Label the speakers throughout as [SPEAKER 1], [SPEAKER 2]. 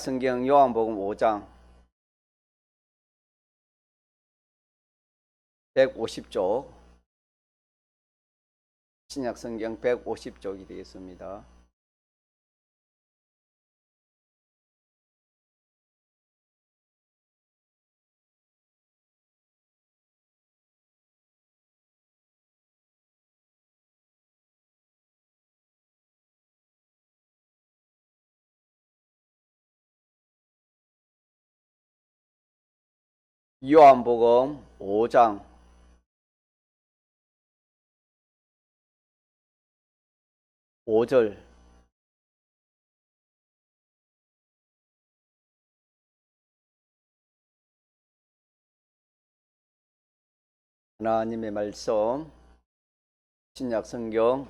[SPEAKER 1] 신약성경 요한복음 5장 150쪽, 신약성경 150쪽이 되겠습니다. 요한복음 5장 5절. 하나님의 말씀, 신약성경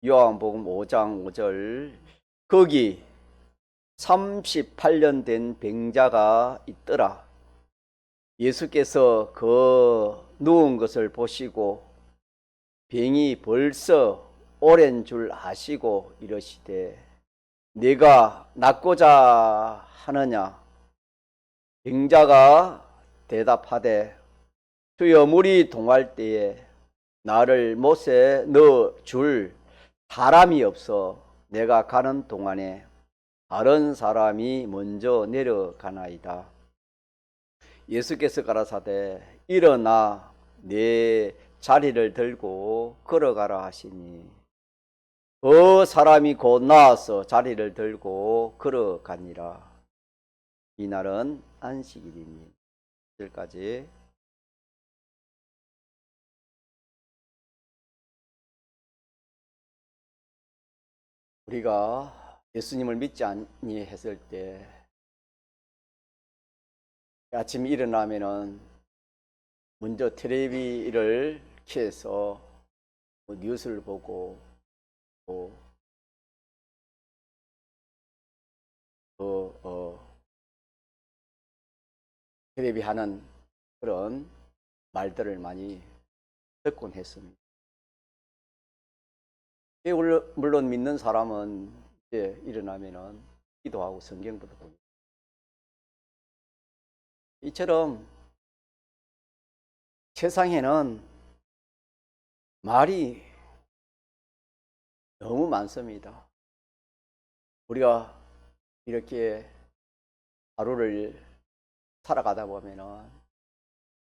[SPEAKER 1] 요한복음 5장 5절. 거기 38년 된 병자가 있더라. 예수께서 그 누운 것을 보시고 병이 벌써 오랜 줄 아시고 이러시되, 네가 낫고자 하느냐? 병자가 대답하되, 주여, 물이 동할 때에 나를 못에 넣어 줄 사람이 없어 내가 가는 동안에 다른 사람이 먼저 내려가나이다. 예수께서 가라사대, 일어나 내 자리를 들고 걸어가라 하시니, 그 사람이 곧 나와서 자리를 들고 걸어가니라. 이날은 안식일이니. 여기까지. 우리가 예수님을 믿지 아니했을 때 아침 일어나면은 먼저 텔레비를 켜서 뉴스를 보고 또 텔레비 하는 그런 말들을 많이 듣곤 했습니다. 물론 믿는 사람은 이제 일어나면은 기도하고 성경부터 봅니다. 이처럼 세상에는 말이 너무 많습니다. 우리가 이렇게 하루를 살아가다 보면은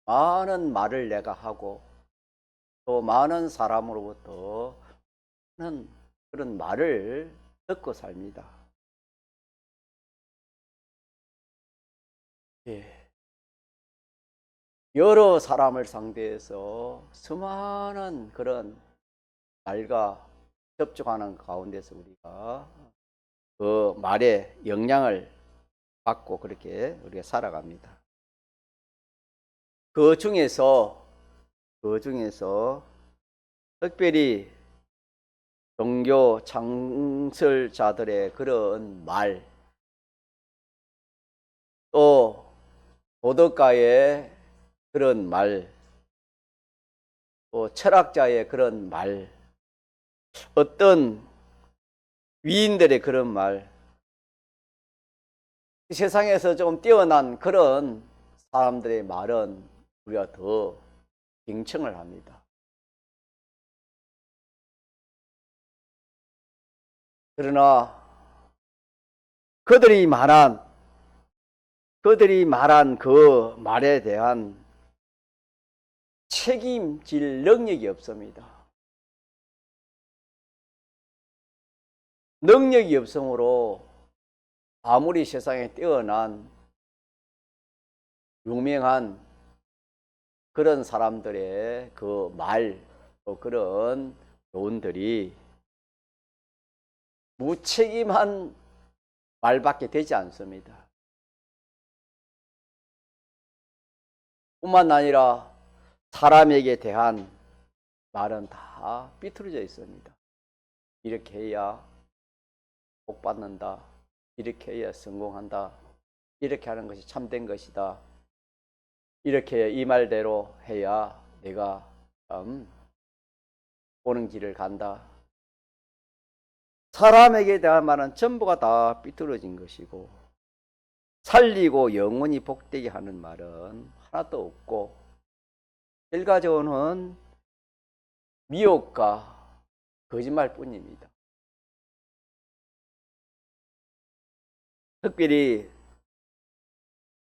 [SPEAKER 1] 많은 말을 내가 하고 또 많은 사람으로부터 그런 말을 듣고 삽니다. 예. 여러 사람을 상대해서 수많은 그런 말과 접촉하는 가운데서 우리가 그 말에 영향을 받고 그렇게 우리가 살아갑니다. 그 중에서 특별히 종교 창설자들의 그런 말, 또 도덕가의 그런 말, 또 철학자의 그런 말, 어떤 위인들의 그런 말, 세상에서 좀 뛰어난 그런 사람들의 말은 우리가 더 경청을 합니다. 그러나 그들이 말한 그 말에 대한 책임질 능력이 없습니다. 능력이 없으므로 아무리 세상에 뛰어난 유명한 그런 사람들의 그 말, 또 그런 교훈들이 무책임한 말밖에 되지 않습니다. 뿐만 아니라 사람에게 대한 말은 다 삐뚤어져 있습니다. 이렇게 해야 복 받는다. 이렇게 해야 성공한다. 이렇게 하는 것이 참된 것이다. 이렇게 이 말대로 해야 내가 오는 길을 간다. 사람에게 대한 말은 전부가 다 삐뚤어진 것이고, 살리고 영원히 복되게 하는 말은 하나도 없고 결과적으로는 미혹과 거짓말뿐입니다. 특별히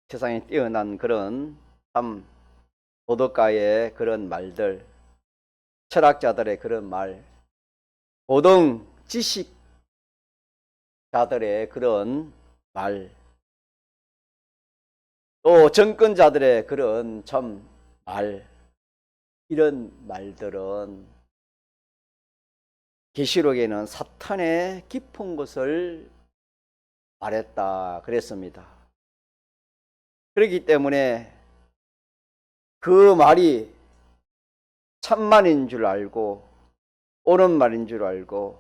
[SPEAKER 1] 세상에 뛰어난 그런 참 도덕가의 그런 말들, 철학자들의 그런 말, 고등 지식자들의 그런 말, 또 정권자들의 그런 참 말, 이런 말들은 계시록에는 사탄의 깊은 것을 말했다 그랬습니다. 그렇기 때문에 그 말이 참말인 줄 알고 옳은 말인 줄 알고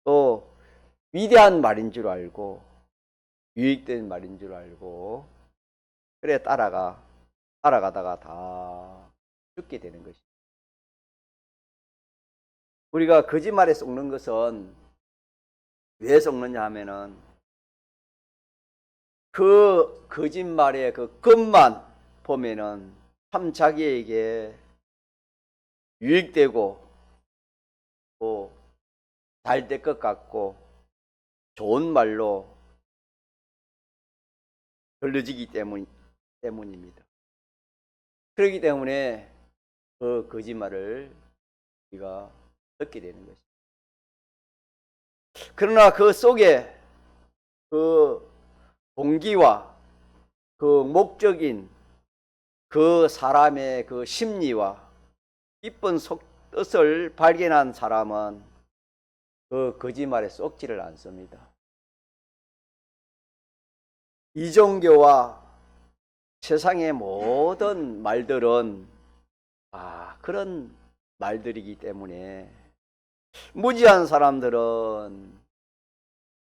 [SPEAKER 1] 또 위대한 말인 줄 알고 유익된 말인 줄 알고 그래 따라가다가 다 죽게 되는 것입니다. 우리가 거짓말에 속는 것은 왜 속느냐 하면은 그 거짓말의 그 끝만 보면은 참 자기에게 유익되고 또 잘 될 것 같고 좋은 말로 들려지기 때문입니다. 그렇기 때문에 그 거짓말을 우리가 듣게 되는 것입니다. 그러나 그 속에 그 동기와 그 목적인 그 사람의 그 심리와 깊은 뜻을 발견한 사람은 그 거짓말에 쏙지를 않습니다. 이종교와 세상의 모든 말들은 그런 말들이기 때문에 무지한 사람들은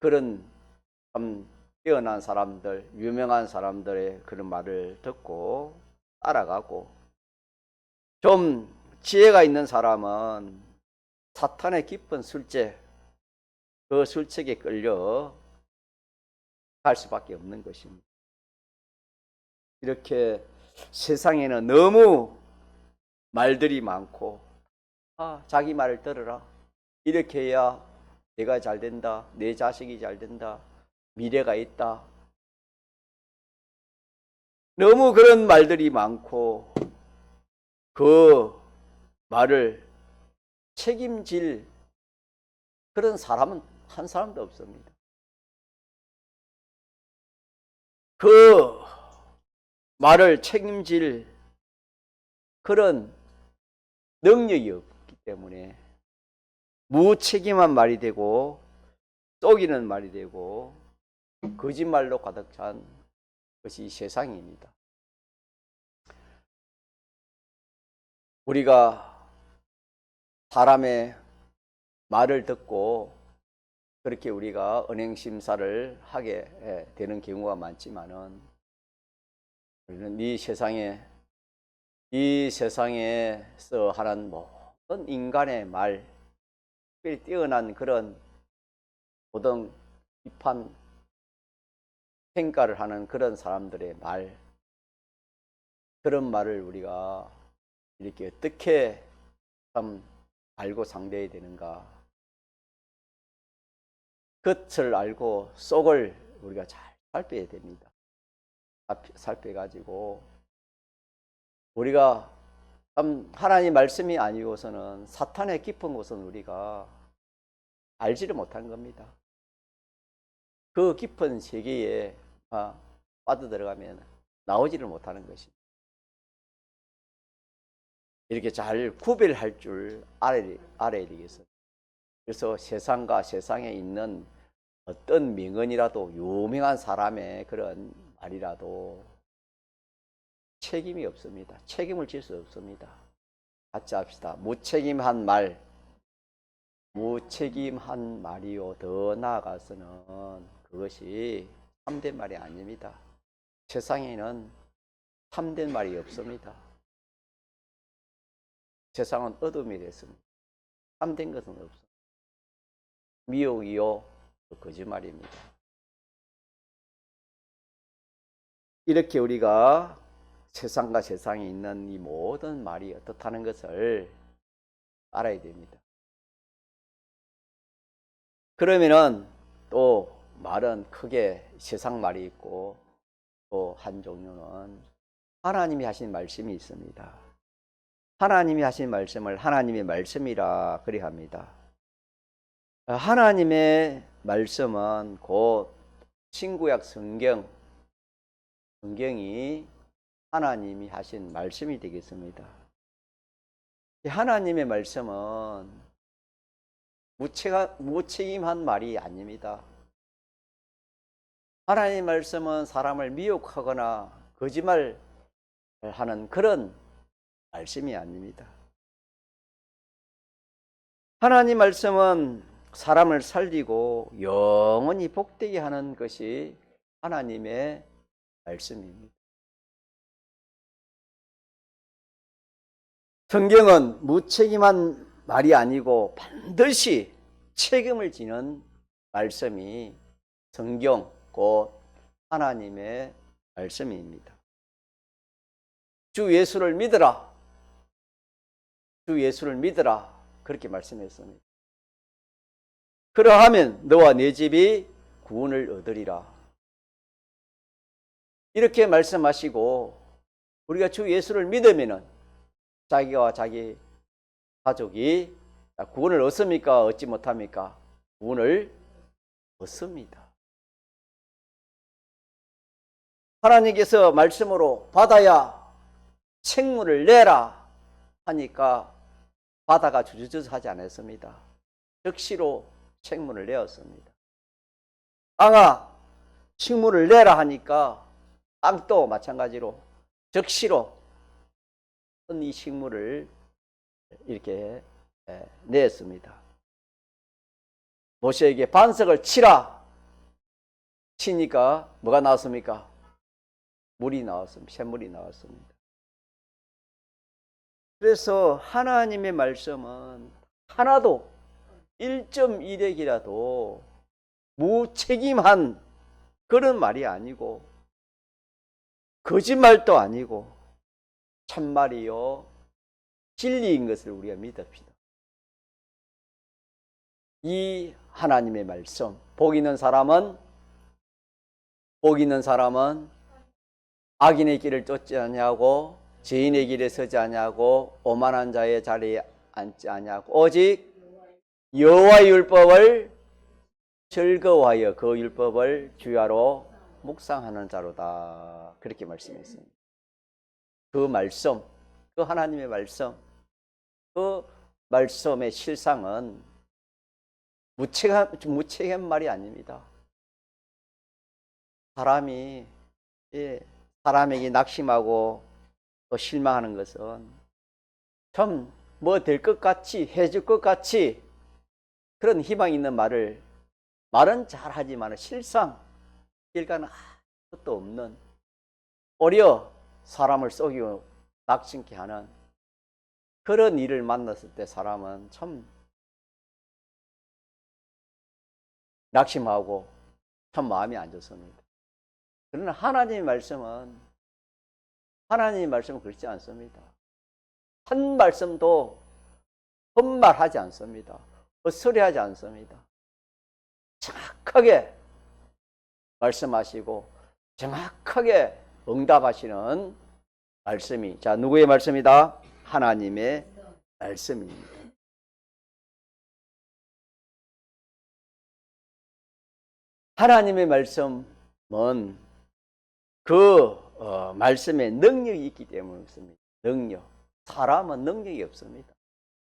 [SPEAKER 1] 그런 참 뛰어난 사람들, 유명한 사람들의 그런 말을 듣고 따라가고 좀 지혜가 있는 사람은 사탄의 깊은 술책, 그 술책에 끌려 갈 수밖에 없는 것입니다. 이렇게 세상에는 너무 말들이 많고 자기 말을 들어라. 이렇게 해야 내가 잘 된다. 내 자식이 잘 된다. 미래가 있다. 너무 그런 말들이 많고 그 말을 책임질 그런 사람은 한 사람도 없습니다. 그 말을 책임질 그런 능력이 없기 때문에 무책임한 말이 되고 속이는 말이 되고 거짓말로 가득 찬 것이 세상입니다. 우리가 사람의 말을 듣고 그렇게 우리가 은행심사를 하게 되는 경우가 많지만은 우리는 이 세상에서 하는 모든 인간의 말, 특별히 뛰어난 그런 고등 비판 평가를 하는 그런 사람들의 말, 그런 말을 우리가 이렇게 어떻게 참 알고 상대해야 되는가. 겉을 알고 속을 우리가 잘 살펴야 됩니다. 살펴가지고 우리가 참 하나님 말씀이 아니고서는 사탄의 깊은 곳은 우리가 알지를 못한 겁니다. 그 깊은 세계에 빠져들어가면 나오지를 못하는 것입니다. 이렇게 잘 구별할 줄 알아야 되겠어요. 그래서 세상과 세상에 있는 어떤 명언이라도 유명한 사람의 그런 말이라도 책임이 없습니다. 책임을 질 수 없습니다. 같이 합시다. 무책임한 말이요. 더 나아가서는 그것이 참된 말이 아닙니다. 세상에는 참된 말이 없습니다. 세상은 어둠이 됐습니다. 참된 것은 없습니다. 미혹이요, 거짓말입니다. 이렇게 우리가 세상과 세상에 있는 이 모든 말이 어떻다는 것을 알아야 됩니다. 그러면은 또 말은 크게 세상 말이 있고 또 한 종류는 하나님이 하신 말씀이 있습니다. 하나님이 하신 말씀을 하나님의 말씀이라 그리 합니다. 하나님의 말씀은 곧 신구약 성경이 하나님이 하신 말씀이 되겠습니다. 하나님의 말씀은 무책임한 말이 아닙니다. 하나님의 말씀은 사람을 미혹하거나 거짓말하는 그런 말씀이 아닙니다. 하나님 말씀은 사람을 살리고 영원히 복되게 하는 것이 하나님의 말씀입니다. 성경은 무책임한 말이 아니고 반드시 책임을 지는 말씀이 성경 곧 하나님의 말씀입니다. 주 예수를 믿으라. 주 예수를 믿으라. 그렇게 말씀했습니다. 그러하면 너와 네 집이 구원을 얻으리라. 이렇게 말씀하시고 우리가 주 예수를 믿으면은 자기와 자기 가족이 구원을 얻습니까? 얻지 못합니까? 구원을 얻습니다. 하나님께서 말씀으로 받아야 책무를 내라 하니까 바다가 주저주저 하지 않았습니다. 즉시로 책무를 내었습니다. 땅아 식물을 내라 하니까 땅도 마찬가지로 즉시로 이 식물을 이렇게 냈습니다. 모세에게 반석을 치라 치니까 뭐가 나왔습니까? 물이 나왔습니다. 샘물이 나왔습니다. 그래서 하나님의 말씀은 하나도 1.1핵이라도 무책임한 그런 말이 아니고 거짓말도 아니고 참말이요 진리인 것을 우리가 믿읍시다. 이 하나님의 말씀 복 있는 사람은 악인의 길을 쫓지 아니하고 죄인의 길에 서지 아니하고 오만한 자의 자리에 앉지 아니하고 오직 여호와의 율법을 즐거워하여 그 율법을 주야로 묵상하는 자로다. 그렇게 말씀했습니다. 그 말씀, 그 하나님의 말씀, 그 말씀의 실상은 무책임한 말이 아닙니다. 사람이 사람에게 낙심하고 또 실망하는 것은 좀 뭐 될 것 같이 해줄 것 같이 그런 희망 있는 말은 잘하지만 실상 결과는 아무것도 없는 오히려 사람을 속이고 낙심케 하는 그런 일을 만났을 때 사람은 참 낙심하고 참 마음이 안 좋습니다. 그러나 하나님의 말씀은 그렇지 않습니다. 한 말씀도 헛말하지 않습니다. 헛소리하지 않습니다. 정확하게 말씀하시고 정확하게 응답하시는 말씀이 누구의 말씀이다? 하나님의 말씀입니다. 하나님의 말씀은 그 말씀에 능력이 있기 때문에 없습니다. 능력. 사람은 능력이 없습니다.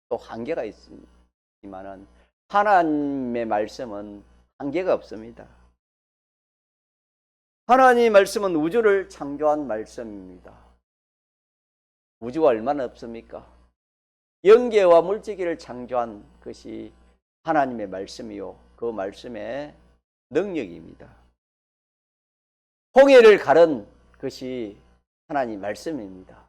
[SPEAKER 1] 또 한계가 있지만은 하나님의 말씀은 한계가 없습니다. 하나님의 말씀은 우주를 창조한 말씀입니다. 우주가 얼마나 없습니까? 영계와 물질계를 창조한 것이 하나님의 말씀이요. 그 말씀의 능력입니다. 홍해를 가른 것이 하나님 말씀입니다.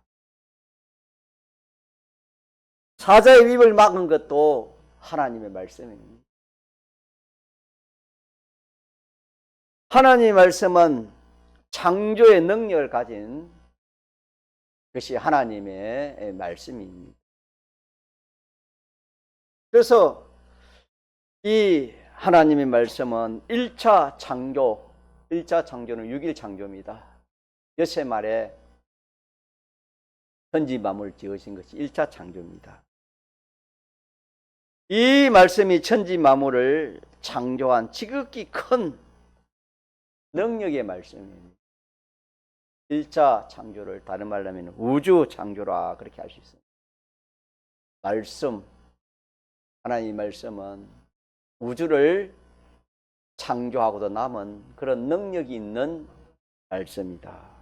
[SPEAKER 1] 사자의 입을 막은 것도 하나님의 말씀입니다. 하나님의 말씀은 창조의 능력을 가진 것이 하나님의 말씀입니다. 그래서 이 하나님의 말씀은 1차 창조는 6일 창조입니다. 엿새 말에 천지 만물을 지으신 것이 1차 창조입니다. 이 말씀이 천지 만물을 창조한 지극히 큰 능력의 말씀입니다. 1차 창조를 다른 말로 하면 우주 창조라 그렇게 할 수 있습니다. 말씀, 하나님의 말씀은 우주를 창조하고도 남은 그런 능력이 있는 말씀이다.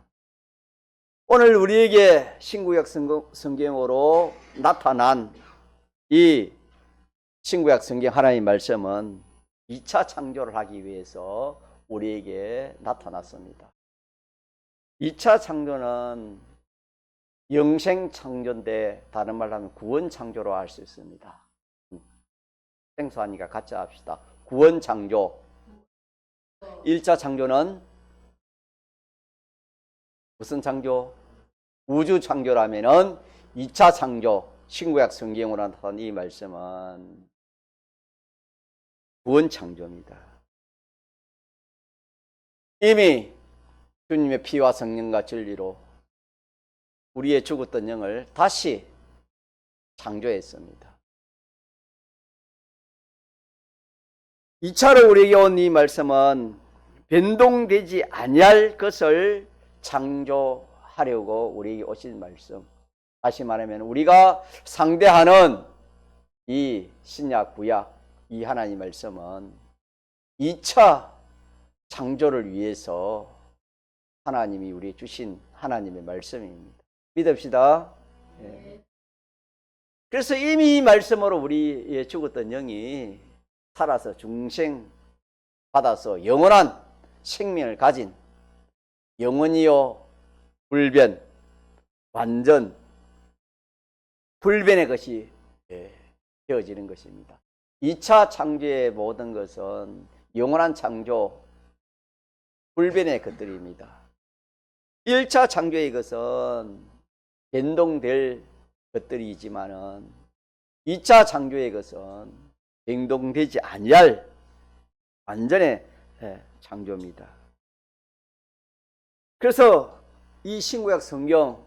[SPEAKER 1] 오늘 우리에게 신구약 성경으로 나타난 이 신구약 성경 하나님의 말씀은 2차 창조를 하기 위해서 우리에게 나타났습니다. 2차 창조는 영생 창조인데 다른 말로 하면 구원 창조로 할 수 있습니다. 생소하니까 같이 합시다. 구원 창조. 1차 창조는 무슨 창조? 우주 창조라면은 2차 창조, 신구약 성경으로 나타난 이 말씀은 구원 창조입니다. 이미 주님의 피와 성령과 진리로 우리의 죽었던 영을 다시 창조했습니다. 2차로 우리에게 온 이 말씀은 변동되지 아니할 것을 창조하려고 우리에게 오신 말씀. 다시 말하면 우리가 상대하는 이 신약 구약 이 하나님 말씀은 2차 창조를 위해서 하나님이 우리에게 주신 하나님의 말씀입니다. 믿읍시다. 예. 그래서 이미 이 말씀으로 우리의 죽었던 영이 살아서 중생 받아서 영원한 생명을 가진 영원히요 불변 완전 불변의 것이 되어지는 것입니다. 2차 창조의 모든 것은 영원한 창조 불변의 것들입니다. 1차 창조의 것은 변동될 것들이지만은 2차 창조의 것은 변동되지 아니할 완전의 창조입니다. 그래서 이 신구약 성경은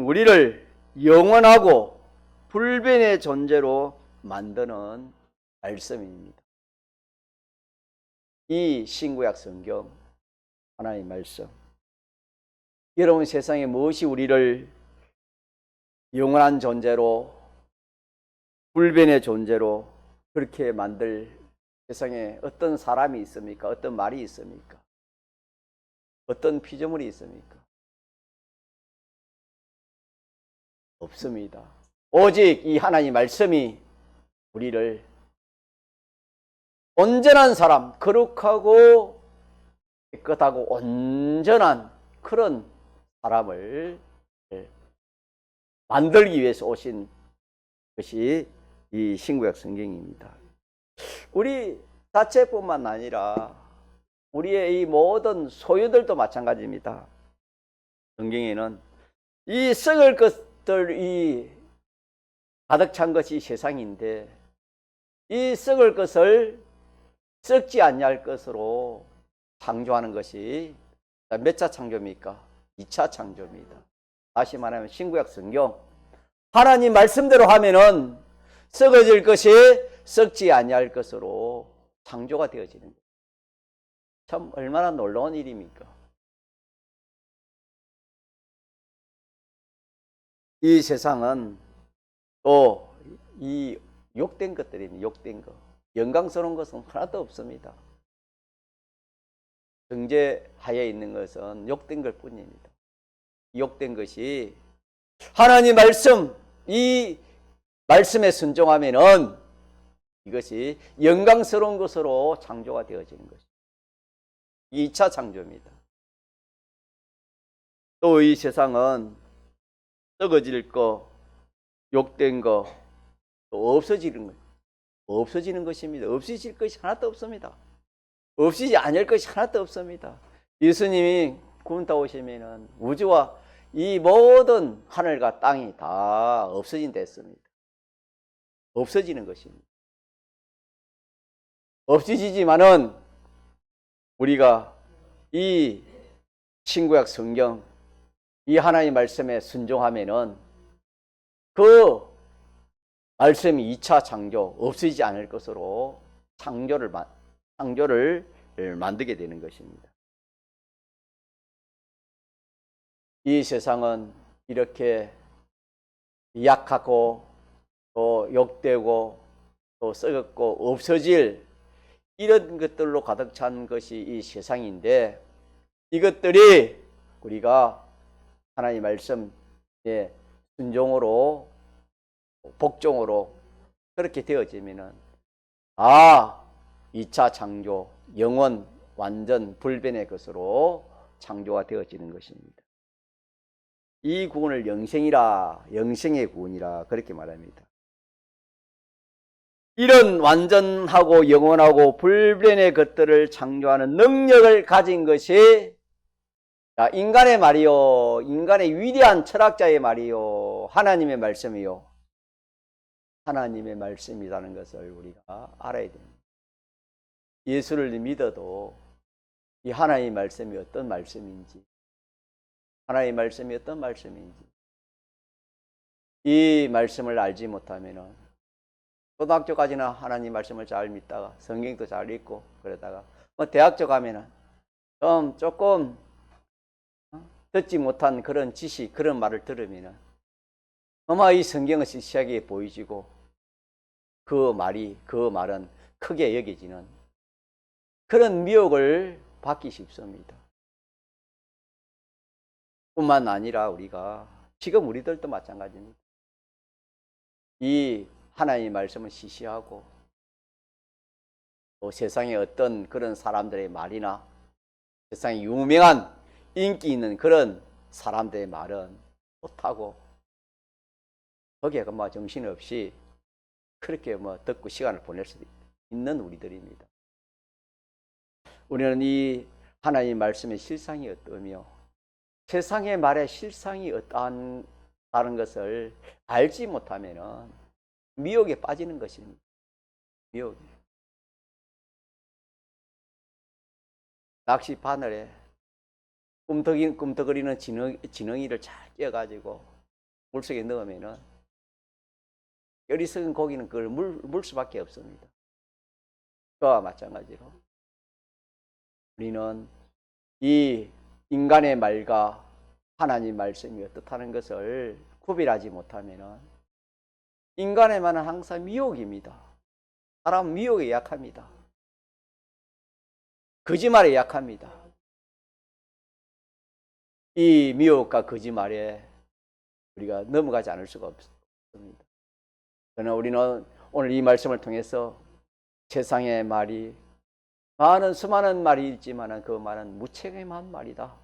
[SPEAKER 1] 우리를 영원하고 불변의 존재로 만드는 말씀입니다. 이 신구약 성경 하나님의 말씀, 여러분 세상에 무엇이 우리를 영원한 존재로 불변의 존재로 그렇게 만들 세상에 어떤 사람이 있습니까? 어떤 말이 있습니까? 어떤 피조물이 있습니까? 없습니다. 오직 이 하나님 말씀이 우리를 온전한 사람, 거룩하고 깨끗하고 온전한 그런 사람을 만들기 위해서 오신 것이 이 신구약 성경입니다. 우리 자체뿐만 아니라 우리의 이 모든 소유들도 마찬가지입니다. 성경에는 이 썩을 것들이 가득 찬 것이 세상인데 이 썩을 것을 썩지 아니할 것으로 창조하는 것이 몇 차 창조입니까? 2차 창조입니다. 다시 말하면 신구약 성경 하나님 말씀대로 하면은 썩어질 것이 썩지 아니할 것으로 창조가 되어지는 거예요. 참 얼마나 놀라운 일입니까? 이 세상은 또 이 욕된 것들입니다. 욕된 것. 영광스러운 것은 하나도 없습니다. 정죄하에 있는 것은 욕된 것 뿐입니다. 욕된 것이 하나님 말씀, 이 말씀에 순종하면은 이것이 영광스러운 것으로 창조가 되어지는 것입니다. 2차 창조입니다. 또 이 세상은 썩어질 거, 욕된 거, 또 없어지는 것입니다. 없어질 것이 하나도 없습니다. 없이지 않을 것이 하나도 없습니다. 예수님이 구원타 오시면은 우주와 이 모든 하늘과 땅이 다 없어진다 했습니다. 없어지는 것입니다. 없어지지만은 우리가 이 신구약 성경, 이 하나님의 말씀에 순종하면은 그 말씀이 2차 창조, 없어지지 않을 것으로 창조를 만들게 되는 것입니다. 이 세상은 이렇게 약하고 또 욕되고 또 썩었고 없어질 이런 것들로 가득 찬 것이 이 세상인데, 이것들이 우리가 하나님의 말씀에 순종으로 복종으로 그렇게 되어지면은 2차 창조, 영원 완전 불변의 것으로 창조가 되어지는 것입니다. 이 구원을 영생의 구원이라 그렇게 말합니다. 이런 완전하고 영원하고 불변의 것들을 창조하는 능력을 가진 것이 인간의 말이요, 인간의 위대한 철학자의 말이요, 하나님의 말씀이요, 하나님의 말씀이라는 것을 우리가 알아야 됩니다. 예수를 믿어도 이 하나님의 말씀이 어떤 말씀인지, 하나님의 말씀이 어떤 말씀인지 이 말씀을 알지 못하면은 초등학교까지는 하나님 말씀을 잘 믿다가 성경도 잘 읽고 그러다가 대학교 가면은 조금 듣지 못한 그런 지식, 그런 말을 들으면은 아마 이 성경은 시시하게 보이지고 그 말은 크게 여겨지는 그런 미혹을 받기 쉽습니다. 뿐만 아니라 우리가 지금 우리들도 마찬가지입니다. 이 하나님의 말씀은 시시하고 또 세상에 어떤 그런 사람들의 말이나 세상에 유명한 인기 있는 그런 사람들의 말은 못하고 거기에 정신없이 그렇게 듣고 시간을 보낼 수 있는 우리들입니다. 우리는 이 하나님의 말씀의 실상이 어떠며 세상의 말의 실상이 어떠한 다른 것을 알지 못하면은 미혹에 빠지는 것입니다. 미혹. 낚시 바늘에 꿈틀거리는 지렁이를 잘 껴가지고 물속에 넣으면은 열이 썩은 고기는 그걸 물 수밖에 없습니다. 그와 마찬가지로 우리는 이 인간의 말과 하나님 말씀이 어떻다는 것을 구별하지 못하면은 인간의 말은 항상 미혹입니다. 사람은 미혹에 약합니다. 거짓말에 약합니다. 이 미혹과 거짓말에 우리가 넘어가지 않을 수가 없습니다. 그러나 우리는 오늘 이 말씀을 통해서 세상의 말이 수많은 말이 있지만 그 말은 무책임한 말이다.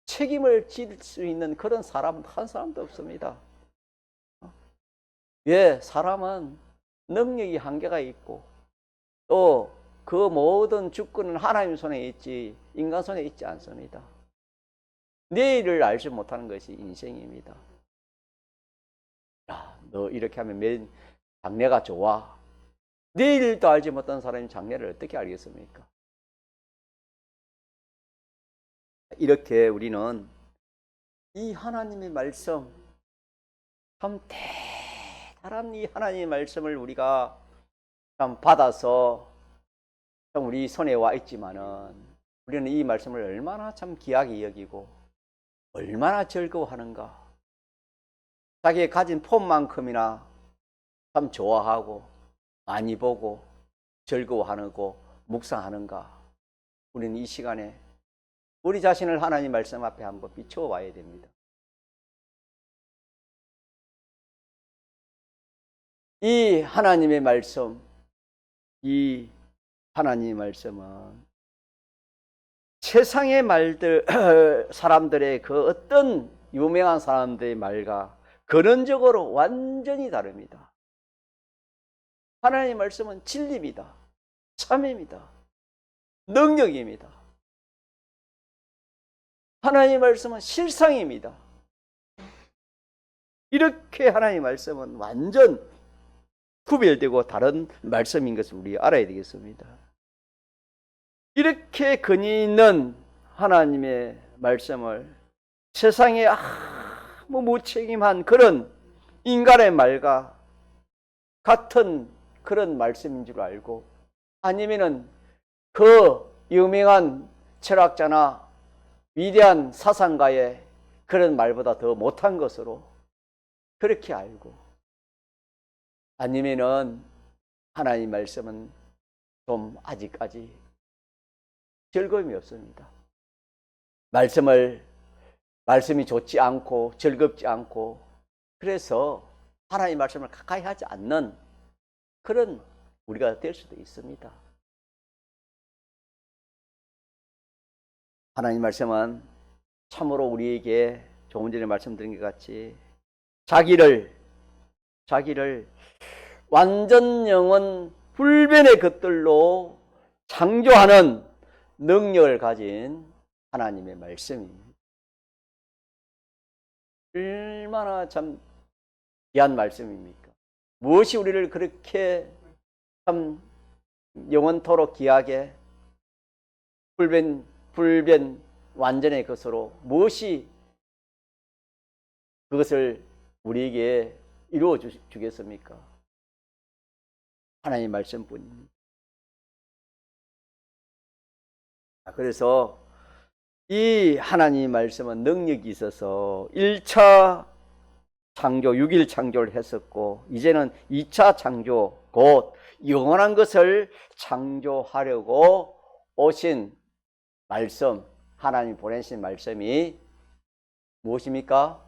[SPEAKER 1] 책임을 질 수 있는 그런 사람 한 사람도 없습니다. 사람은 능력이 한계가 있고 또 그 모든 주권은 하나님 손에 있지 인간 손에 있지 않습니다. 내일을 알지 못하는 것이 인생입니다. 너 이렇게 하면 장래가 좋아. 내일도 알지 못한 사람이 장래를 어떻게 알겠습니까? 이렇게 우리는 이 하나님의 말씀, 참 대단한 이 하나님의 말씀을 우리가 참 받아서 참 우리 손에 와 있지만은 우리는 이 말씀을 얼마나 참 귀하게 여기고 얼마나 즐거워하는가. 자기의 가진 폰만큼이나 참 좋아하고 많이 보고 즐거워하고 묵상하는가. 우리는 이 시간에 우리 자신을 하나님 말씀 앞에 한번 비춰봐야 됩니다. 이 하나님의 말씀, 이 하나님의 말씀은 세상의 말들, 사람들의 그 어떤 유명한 사람들의 말과 근원적으로 완전히 다릅니다. 하나님의 말씀은 진리입니다. 참입니다. 능력입니다. 하나님의 말씀은 실상입니다. 이렇게 하나님의 말씀은 완전 구별되고 다른 말씀인 것을 우리 알아야 되겠습니다. 이렇게 근위 있는 하나님의 말씀을 세상에 아무 무책임한 그런 인간의 말과 같은 그런 말씀인 줄 알고, 아니면은 그 유명한 철학자나 위대한 사상가의 그런 말보다 더 못한 것으로 그렇게 알고, 아니면은 하나님 말씀은 좀 아직까지 즐거움이 없습니다. 말씀이 좋지 않고 즐겁지 않고, 그래서 하나님 말씀을 가까이 하지 않는 그런 우리가 될 수도 있습니다. 하나님 말씀은 참으로 우리에게 조금 전에 말씀드린 것 같이 자기를 완전 영원 불변의 것들로 창조하는 능력을 가진 하나님의 말씀입니다. 얼마나 참 귀한 말씀입니까? 무엇이 우리를 그렇게 참 영원토록 귀하게 불변 완전의 것으로, 무엇이 그것을 우리에게 이루어 주겠습니까? 하나님의 말씀뿐입니다. 그래서 이 하나님의 말씀은 능력이 있어서 1차 창조, 6일 창조를 했었고, 이제는 2차 창조, 곧 영원한 것을 창조하려고 오신 말씀, 하나님 보내신 말씀이 무엇입니까?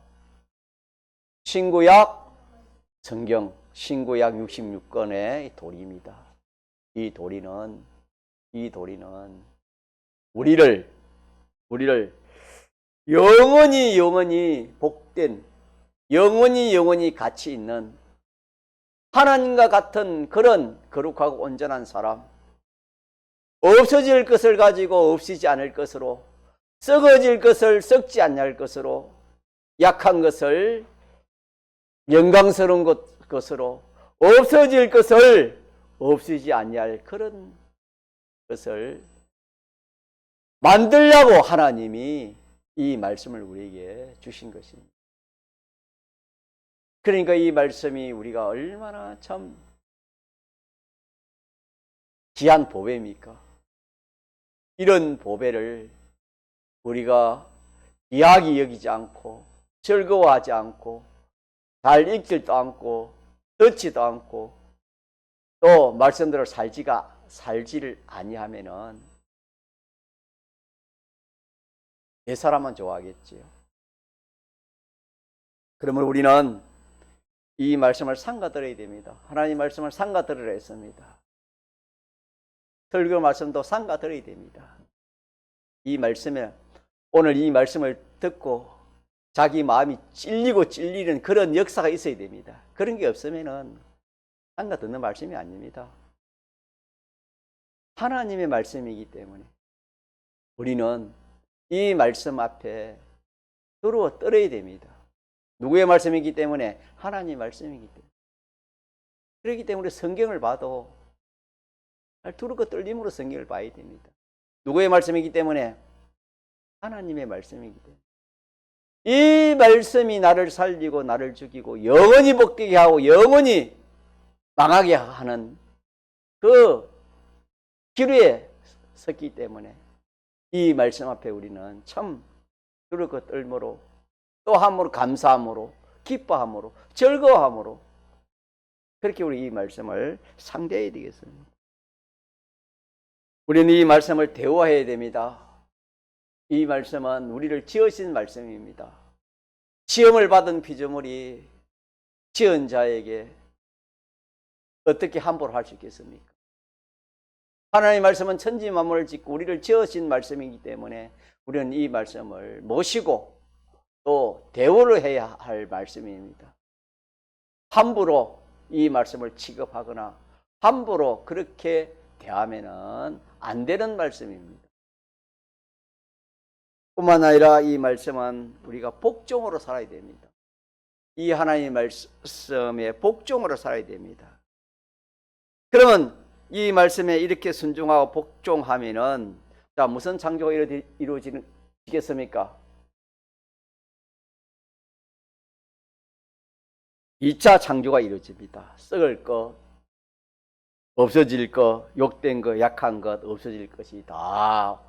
[SPEAKER 1] 신구약 성경, 신구약 66권의 도리입니다. 이 도리는 우리를 영원히 복된, 영원히 가치 있는 하나님과 같은 그런 거룩하고 온전한 사람, 없어질 것을 가지고 없어지지 않을 것으로, 썩어질 것을 썩지 않을 것으로, 약한 것을 영광스러운 것으로, 없어질 것을 없어지지 아니할 그런 것을 만들려고 하나님이 이 말씀을 우리에게 주신 것입니다. 그러니까 이 말씀이 우리가 얼마나 참 귀한 보배입니까? 이런 보배를 우리가 귀하게 여기지 않고, 즐거워하지 않고, 잘 읽지도 않고, 듣지도 않고, 또 말씀대로 살지를 아니하면은 내 사람만 좋아하겠지요. 그러면 우리는 이 말씀을 삼가들어야 됩니다. 하나님 말씀을 삼가들으라 했습니다. 설교 말씀도 삼가들어야 됩니다. 이 말씀에, 오늘 이 말씀을 듣고 자기 마음이 찔리는 그런 역사가 있어야 됩니다. 그런 게 없으면은 삼가듣는 말씀이 아닙니다. 하나님의 말씀이기 때문에 우리는 이 말씀 앞에 두루워 떨어야 됩니다. 누구의 말씀이기 때문에? 하나님의 말씀이기 때문에. 그렇기 때문에 성경을 봐도 두렵고 떨림으로 성경을 봐야 됩니다. 누구의 말씀이기 때문에? 하나님의 말씀이기 때문에. 이 말씀이 나를 살리고 나를 죽이고 영원히 복되게 하고 영원히 망하게 하는 그 기류에 섰기 때문에 이 말씀 앞에 우리는 참 두렵고 떨므로, 또 함으로 감사함으로, 기뻐함으로, 즐거워함으로 그렇게 우리 이 말씀을 상대해야 되겠습니다. 우리는 이 말씀을 대화해야 됩니다. 이 말씀은 우리를 지으신 말씀입니다. 시험을 받은 피조물이 지은 자에게 어떻게 함부로 할 수 있겠습니까? 하나님의 말씀은 천지 만물을 짓고 우리를 지으신 말씀이기 때문에 우리는 이 말씀을 모시고 또 대우를 해야 할 말씀입니다. 함부로 이 말씀을 취급하거나 함부로 그렇게 대하면은 안 되는 말씀입니다. 뿐만 아니라 이 말씀은 우리가 복종으로 살아야 됩니다. 이 하나님의 말씀에 복종으로 살아야 됩니다. 그러면 이 말씀에 이렇게 순종하고 복종하면은 자, 무슨 창조가 이루어지겠습니까? 2차 창조가 이루어집니다. 썩을 것, 없어질 것, 욕된 것, 약한 것, 없어질 것이 다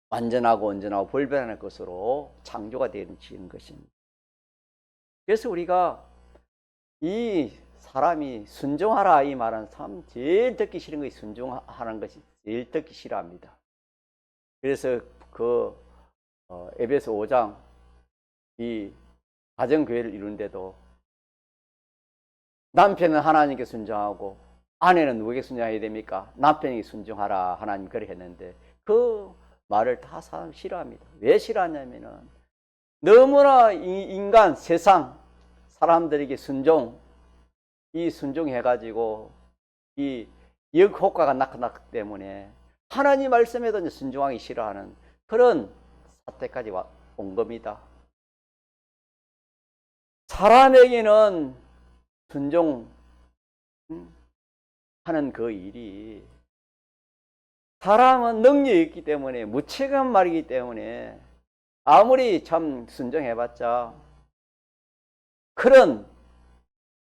[SPEAKER 1] 완전하고 온전하고 불변할 것으로 창조가 되는 것입니다. 그래서 우리가 이 사람이 순종하라 이 말은 참 제일 듣기 싫은 것이 순종하는 것이 제일 듣기 싫어합니다. 그래서 그 에베소 5장 이 가정교회를 이루는데도 남편은 하나님께 순종하고 아내는 누구에게 순종해야 됩니까? 남편에게 순종하라 하나님 그래 했는데 그 말을 다 사람 싫어합니다. 왜 싫어하냐면은 너무나 인간 세상 사람들에게 이 순종해가지고 이 역효과가 나타났기 때문에 하나님 말씀에도 순종하기 싫어하는 그런 사태까지 온 겁니다. 사람에게는 순종하는 그 일이 사람은 능력이 있기 때문에 무책임한 말이기 때문에 아무리 참 순종해봤자 그런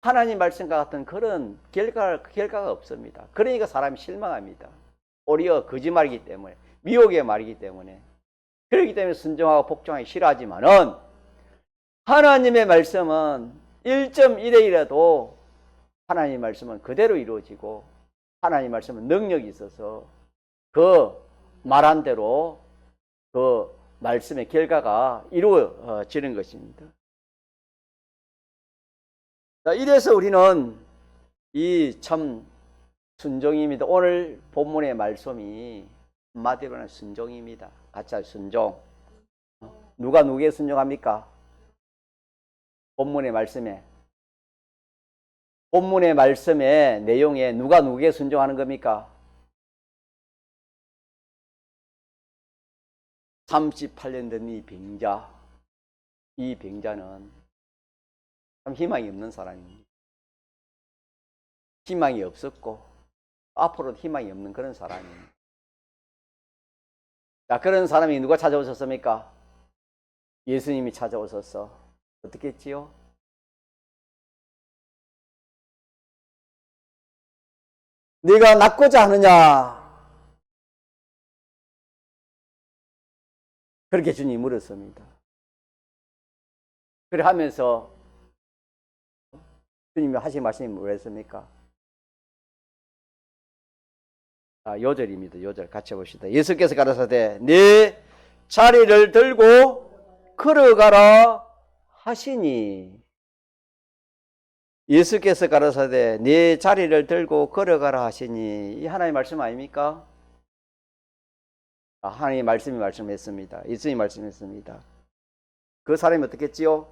[SPEAKER 1] 하나님 말씀과 같은 그런 결과가 없습니다. 그러니까 사람이 실망합니다. 오히려 거짓말이기 때문에 미혹의 말이기 때문에 그렇기 때문에 순종하고 복종하기 싫어하지만은 하나님의 말씀은 1.1회이라도 하나님의 말씀은 그대로 이루어지고 하나님의 말씀은 능력이 있어서 그 말한 대로 그 말씀의 결과가 이루어지는 것입니다. 자, 이래서 우리는 이 참 순종입니다. 오늘 본문의 말씀이 한마디로는 순종입니다. 가짜 순종. 누가 누구에게 순종합니까? 본문의 말씀의 내용에 누가 누구에게 순종하는 겁니까? 38년 된 이 병자는 참 희망이 없는 사람입니다. 희망이 없었고 앞으로도 희망이 없는 그런 사람입니다. 자, 그런 사람이 누가 찾아오셨습니까? 예수님이 찾아오셔서 어떻게 했지요? 네가 낫고자 하느냐? 그렇게 주님이 물었습니다. 그래 하면서 주님이 하신 말씀이 뭐였습니까? 요절입니다. 요절 같이 봅시다. 예수께서 가라사대 네 자리를 들고 걸어가라 하시니 예수께서 가라사대 네 자리를 들고 걸어가라 하시니 이 하나님의 말씀 아닙니까? 하나님의 말씀이 말씀했습니다. 예수님이 말씀했습니다. 그 사람이 어떻게 했지요?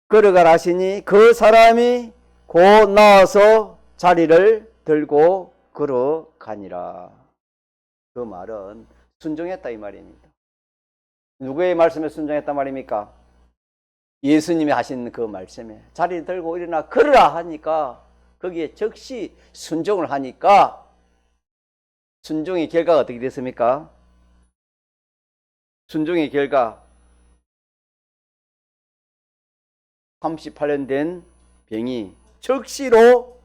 [SPEAKER 1] 걸어가라 하시니 그 사람이 곧 나와서 자리를 들고 걸어가니라. 그 말은 순종했다 이 말입니다. 누구의 말씀에 순종했단 말입니까? 예수님이 하신 그 말씀에 자리를 들고 일어나 걸으라 하니까 거기에 즉시 순종을 하니까 순종의 결과가 어떻게 됐습니까? 순종의 결과 38년 된 병이 즉시로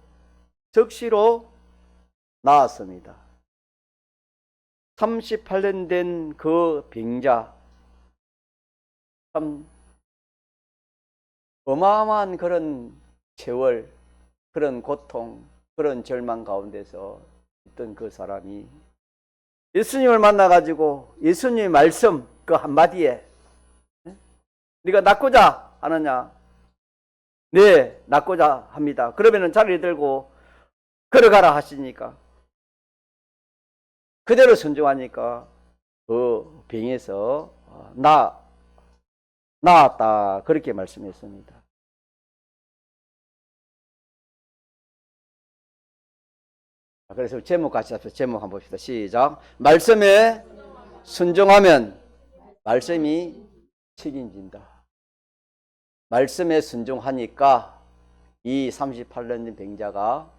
[SPEAKER 1] 나았습니다. 38년 된 그 병자 참 어마어마한 그런 세월, 그런 고통, 그런 절망 가운데서 있던 그 사람이 예수님을 만나가지고 예수님의 말씀 그 한마디에 네가 낫고자 하느냐? 네, 낫고자 합니다. 그러면은 자리를 들고 걸어가라 하시니까 그대로 순종하니까 그 병에서 나았다 그렇게 말씀했습니다. 그래서 제목 같이 합시다. 제목 한번 봅시다. 시작. 말씀에 순종하면 말씀이 책임진다. 말씀에 순종하니까 이 38년 된 병자가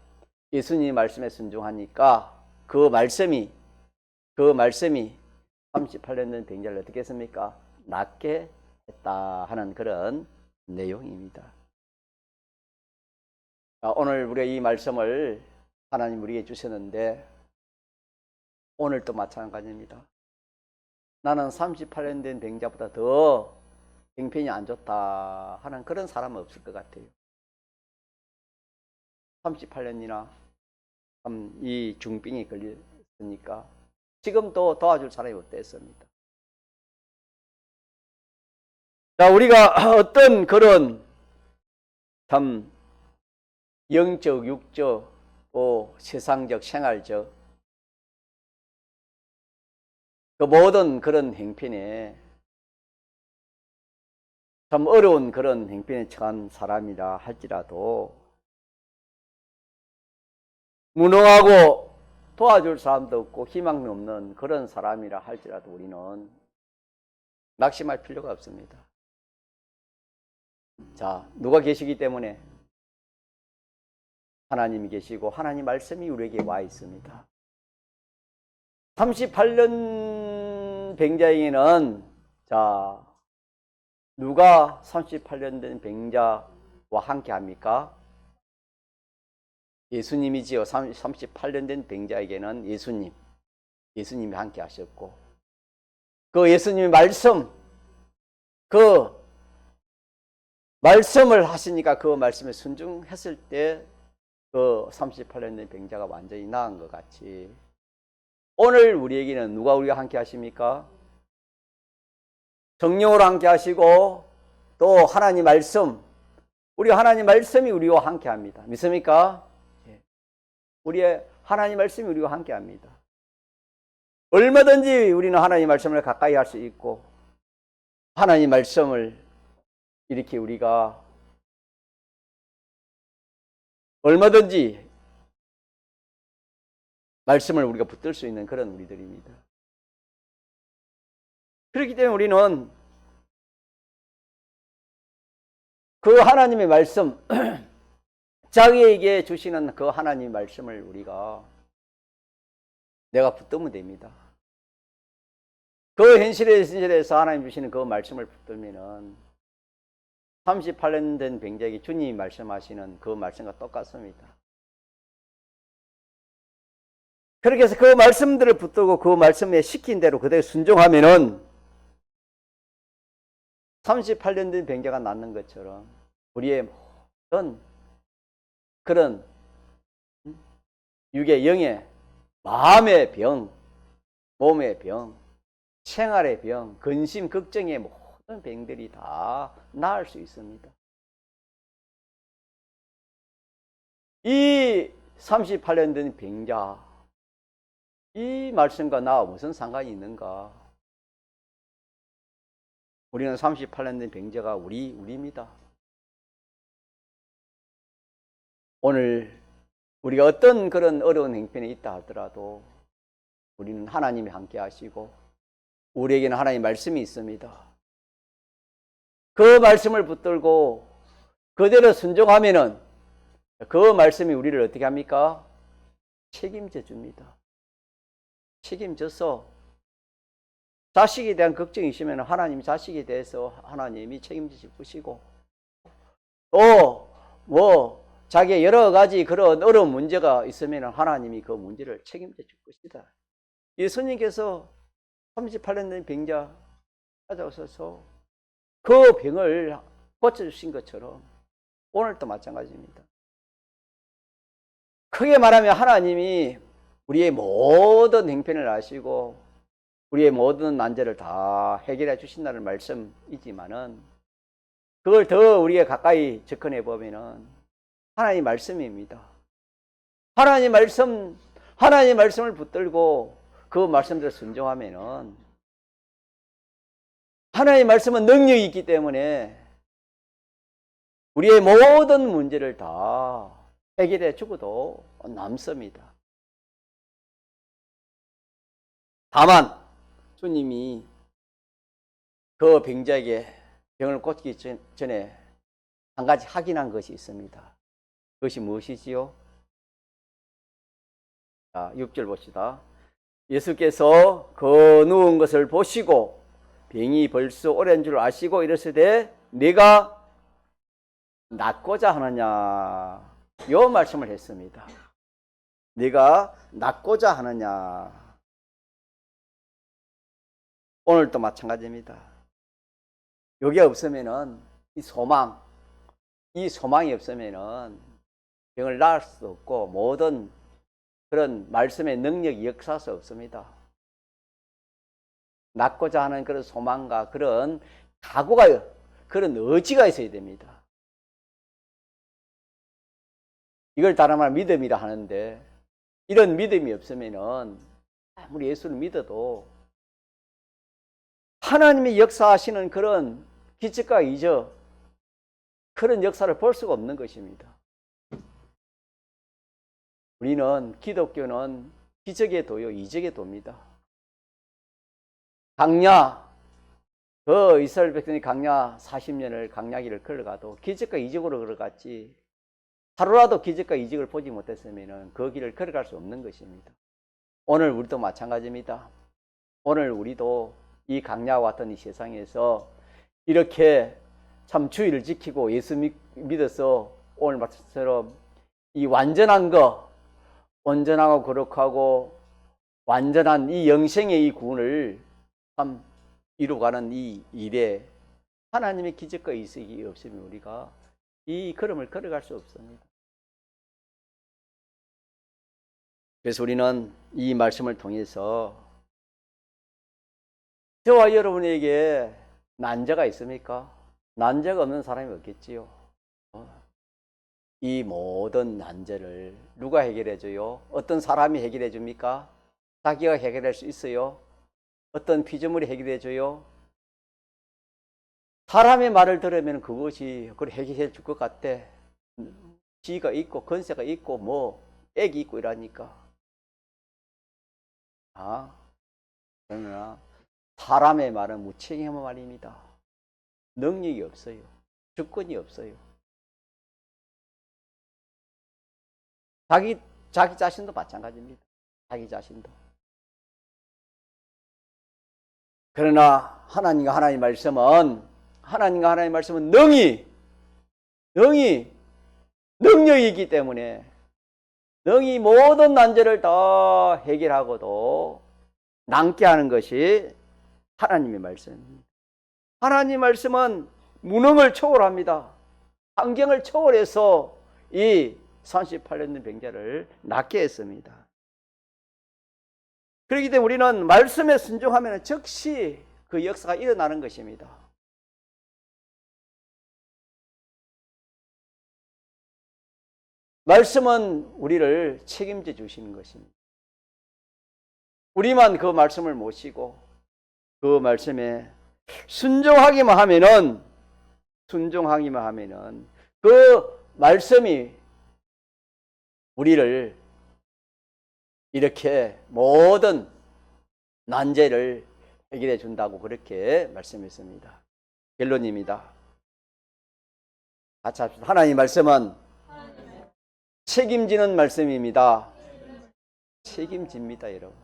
[SPEAKER 1] 예수님 말씀에 순종하니까 그 말씀이 38년 된 병자를 어떻게 했습니까? 낫게 했다 하는 그런 내용입니다. 오늘 우리가 이 말씀을 하나님 우리에게 주셨는데 오늘도 마찬가지입니다. 나는 38년 된 병자보다 더 형편이 안 좋다 하는 그런 사람은 없을 것 같아요. 38년이나 이 중병이 걸렸으니까 지금도 도와줄 사람이 없겠습니다. 자, 우리가 어떤 그런 참 영적, 육적, 또 세상적, 생활적 그 모든 그런 형편에 참 어려운 그런 형편에 처한 사람이라 할지라도 무능하고 도와줄 사람도 없고 희망이 없는 그런 사람이라 할지라도 우리는 낙심할 필요가 없습니다. 자, 누가 계시기 때문에? 하나님이 계시고 하나님 말씀이 우리에게 와 있습니다. 38년 병자에게는 자, 누가 38년 된 병자와 함께 합니까? 예수님이지요. 38년 된 병자에게는 예수님이 함께 하셨고 그 예수님의 그 말씀을 하시니까 그 말씀에 순종했을 때 그 38년 된 병자가 완전히 나은 것 같이 오늘 우리에게는 누가 우리와 함께 하십니까? 성령으로 함께 하시고 또 하나님 말씀, 우리 하나님 말씀이 우리와 함께 합니다. 믿습니까? 우리의 하나님 말씀이 우리와 함께 합니다. 얼마든지 우리는 하나님 말씀을 가까이 할 수 있고 하나님 말씀을 이렇게 우리가 얼마든지 말씀을 우리가 붙들 수 있는 그런 우리들입니다. 그렇기 때문에 우리는 그 하나님의 말씀, 자기에게 주시는 그 하나님의 말씀을 우리가 내가 붙들면 됩니다. 그 현실에서 하나님 주시는 그 말씀을 붙들면은 38년 된 병자에게 주님이 말씀하시는 그 말씀과 똑같습니다. 그렇게 해서 그 말씀들을 붙들고 그 말씀에 시킨 대로 그대로 순종하면은 38년 된 병자가 낫는 것처럼 우리의 모든 그런 육의 영의 마음의 병, 몸의 병, 생활의 병, 근심, 걱정의 모든 병들이 다 나을 수 있습니다. 이 38년 된 병자, 이 말씀과 나와 무슨 상관이 있는가? 우리는 38년 된 병자가 우리입니다. 오늘 우리가 어떤 그런 어려운 형편에 있다 하더라도 우리는 하나님이 함께 하시고 우리에게는 하나님의 말씀이 있습니다. 그 말씀을 붙들고 그대로 순종하면은 그 말씀이 우리를 어떻게 합니까? 책임져 줍니다. 책임져서 자식에 대한 걱정이 있으면 하나님 자식에 대해서 하나님이 책임지실 것이고 또 자기의 여러 가지 그런 어려운 문제가 있으면 하나님이 그 문제를 책임져 줄 것이다. 예수님께서 38년 된 병자 찾아오셔서 그 병을 고쳐주신 것처럼 오늘도 마찬가지입니다. 크게 말하면 하나님이 우리의 모든 형편을 아시고 우리의 모든 난제를 다 해결해 주신다는 말씀이지만은 그걸 더 우리가 가까이 접근해 보면은 하나님 말씀입니다. 하나님 말씀을 붙들고 그 말씀대로 순종하면은 하나님 말씀은 능력이 있기 때문에 우리의 모든 문제를 다 해결해 주고도 남습니다. 다만 주님이 그 병자에게 병을 고치기 전에 한 가지 확인한 것이 있습니다. 그것이 무엇이지요? 자, 6절 봅시다. 예수께서 그 누운 것을 보시고 병이 벌써 오랜 줄 아시고 이르시되 네가 낫고자 하느냐, 요 말씀을 했습니다. 네가 낫고자 하느냐. 오늘도 마찬가지입니다. 여기 없으면은 이 소망이 없으면은 병을 나을 수 없고 모든 그런 말씀의 능력이 역사할 수 없습니다. 낫고자 하는 그런 소망과 그런 각오가, 그런 의지가 있어야 됩니다. 이걸 다른 말 믿음이라 하는데, 이런 믿음이 없으면은 아무리 예수를 믿어도 하나님이 역사하시는 그런 기적과 이적, 그런 역사를 볼 수가 없는 것입니다. 우리는, 기독교는 기적의 도요, 이적의 도입니다. 광야, 그 이스라엘 백성이 광야 40년을 광야길을 걸어가도 기적과 이적으로 걸어갔지, 하루라도 기적과 이적을 보지 못했으면 그 길을 걸어갈 수 없는 것입니다. 오늘 우리도 마찬가지입니다. 오늘 우리도 이 광야와 같은 이 세상에서 이렇게 참 주의를 지키고 예수 믿어서 오늘 말씀처럼 이 완전한 거, 온전하고 거룩하고 완전한 이 영생의 이 구원을 참 이루어가는 이 일에 하나님의 기적과 이적이 없으면 우리가 이 걸음을 걸어갈 수 없습니다. 그래서 우리는 이 말씀을 통해서 저와 여러분에게 난제가 있습니까? 난제가 없는 사람이 없겠지요. 이 모든 난제를 누가 해결해 줘요? 어떤 사람이 해결해 줍니까? 자기가 해결할 수 있어요? 어떤 피조물이 해결해 줘요? 사람의 말을 들으면 그것이 그걸 해결해 줄 것 같아. 지위가 있고 권세가 있고 뭐 애기 있고 이러니까. 그러나 사람의 말은 무책임한 말입니다. 능력이 없어요. 주권이 없어요. 자기 자신도 마찬가지입니다. 자기 자신도. 그러나 하나님과 하나님의 말씀은 능력이 있기 때문에 능히 모든 난제를 다 해결하고도 남게 하는 것이 하나님의 말씀입니다. 하나님의 말씀은 무능을 초월합니다. 환경을 초월해서 이 38년 된 병자를 낫게 했습니다. 그렇기 때문에 우리는 말씀에 순종하면 즉시 그 역사가 일어나는 것입니다. 말씀은 우리를 책임져 주시는 것입니다. 우리만 그 말씀을 모시고 그 말씀에 순종하기만 하면은 그 말씀이 우리를 이렇게 모든 난제를 해결해 준다고 그렇게 말씀했습니다. 결론입니다. 같이 합시다. 하나님의 말씀은 책임지는 말씀입니다. 책임집니다, 여러분.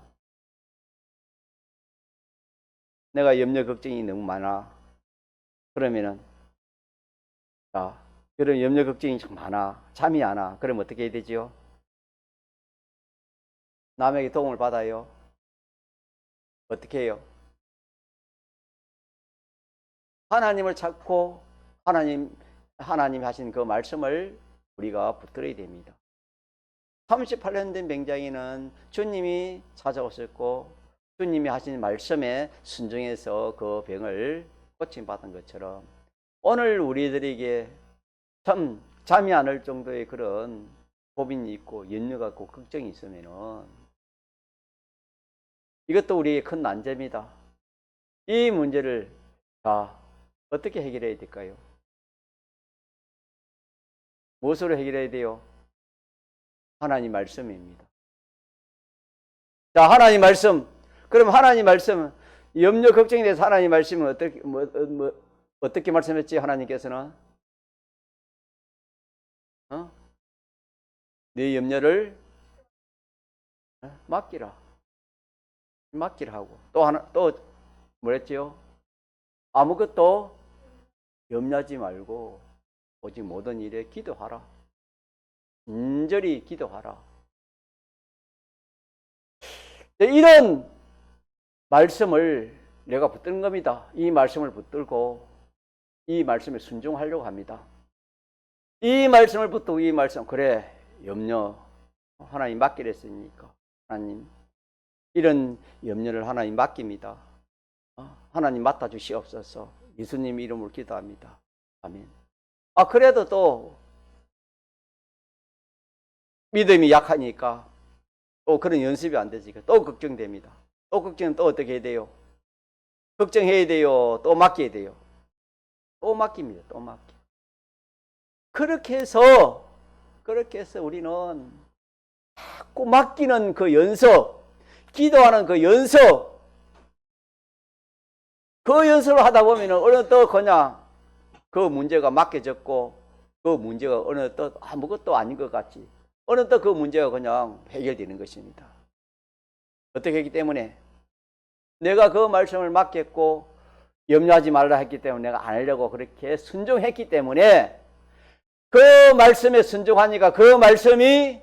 [SPEAKER 1] 내가 염려 걱정이 너무 많아. 그러면은 그런 염려 걱정이 좀 많아. 잠이 안 와. 그럼 어떻게 해야 되지요? 남에게 도움을 받아요. 어떻게 해요? 하나님을 찾고 하나님이 하신 그 말씀을 우리가 붙들어야 됩니다. 38년 된 병장이는 주님이 찾아오셨고 주님이 하신 말씀에 순종해서 그 병을 고침받은 것처럼 오늘 우리들에게 참 잠이 안 올 정도의 그런 고민이 있고 염려가 있고 걱정이 있으면은 이것도 우리의 큰 난제입니다. 이 문제를 어떻게 해결해야 될까요? 무엇으로 해결해야 돼요? 하나님 말씀입니다. 하나님 말씀, 그럼 하나님 말씀, 염려 걱정에 대해서 하나님 말씀은 어떻게 말씀했지? 하나님께서는 네 염려를 맡기라 하고, 또 하나, 또 뭐랬지요? 아무것도 염려하지 말고 오직 모든 일에 기도하라. 간절히 기도하라. 이런 말씀을 내가 붙드는 겁니다. 이 말씀을 붙들고 이 말씀에 순종하려고 합니다. 이 말씀을 붙들고 이 말씀, 그래, 염려 하나님 맡기려 했으니까 하나님 이런 염려를 하나님 맡깁니다. 하나님 맡아주시옵소서. 예수님 이름으로 기도합니다. 아멘. 그래도 또 믿음이 약하니까 또 그런 연습이 안 되지. 또 걱정됩니다. 또 걱정은 또 어떻게 해야 돼요? 걱정해야 돼요. 또 맡겨야 돼요. 또 맡깁니다. 또 맡겨. 그렇게 해서 우리는 자꾸 맡기는 그 연습, 기도하는 그 연습, 그 연습을 하다 보면 어느 또 그냥 그 문제가 맡겨졌고, 그 문제가 어느 또 아무것도 아닌 것 같지. 어느 또 그 문제가 그냥 해결되는 것입니다. 어떻게 했기 때문에? 내가 그 말씀을 맡겼고 염려하지 말라 했기 때문에 내가 안 하려고 그렇게 순종했기 때문에 그 말씀에 순종하니까 그 말씀이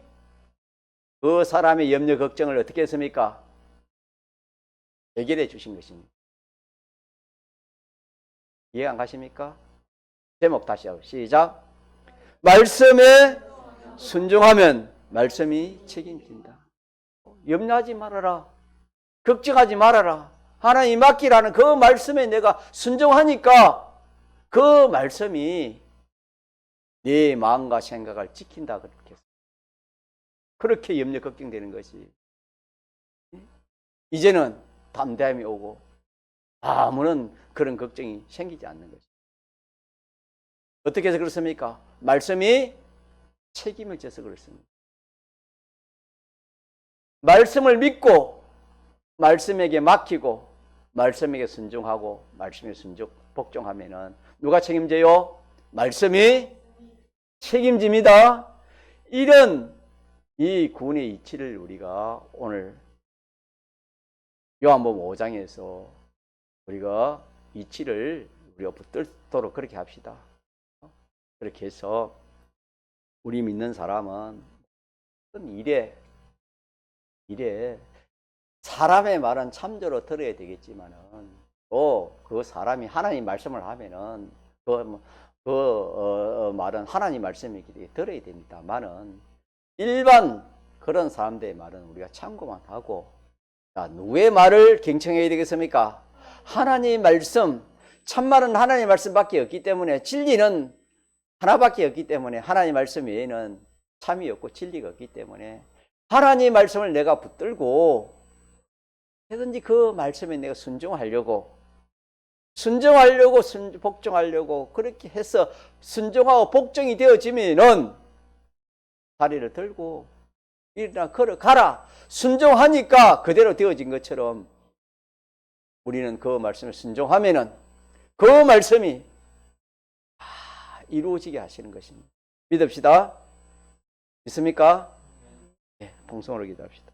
[SPEAKER 1] 그 사람의 염려 걱정을 어떻게 했습니까? 해결해 주신 것입니다. 이해 안 가십니까? 제목 다시 하고 시작. 말씀에 순종하면 말씀이 책임진다. 염려하지 말아라. 걱정하지 말아라. 하나님 맡기라는 그 말씀에 내가 순종하니까 그 말씀이 내 마음과 생각을 지킨다. 그렇게 염려 걱정되는 것이. 이제는 담대함이 오고 아무런 그런 걱정이 생기지 않는 것이. 어떻게 해서 그렇습니까? 말씀이 책임을 져서 그렇습니다. 말씀을 믿고 말씀에게 맡기고 말씀에게 순종하고 말씀에 복종하면은 누가 책임져요? 말씀이 책임집니다. 이런 이 구원의 이치를 우리가 오늘 요한복음 5장에서 우리가 이치를 우리가 붙들도록 그렇게 합시다. 그렇게 해서 우리 믿는 사람은 일에 사람의 말은 참조로 들어야 되겠지만은 또 그 사람이 하나님 말씀을 하면은 그 말은 하나님 말씀이기 때문에 들어야 됩니다만은 일반 그런 사람들의 말은 우리가 참고만 하고, 자, 누구의 말을 경청해야 되겠습니까? 하나님 말씀, 참말은 하나님 말씀밖에 없기 때문에, 진리는 하나밖에 없기 때문에, 하나님 말씀 외에는 참이 없고 진리가 없기 때문에 하나님 말씀을 내가 붙들고 해든지 그 말씀에 내가 순종하려고 복종하려고 그렇게 해서 순종하고 복종이 되어지면은 다리를 들고 일어나 걸어가라. 순종하니까 그대로 되어진 것처럼 우리는 그 말씀을 순종하면은 그 말씀이 이루어지게 하시는 것입니다. 믿읍시다. 믿습니까? 네, 봉송으로 기도합시다.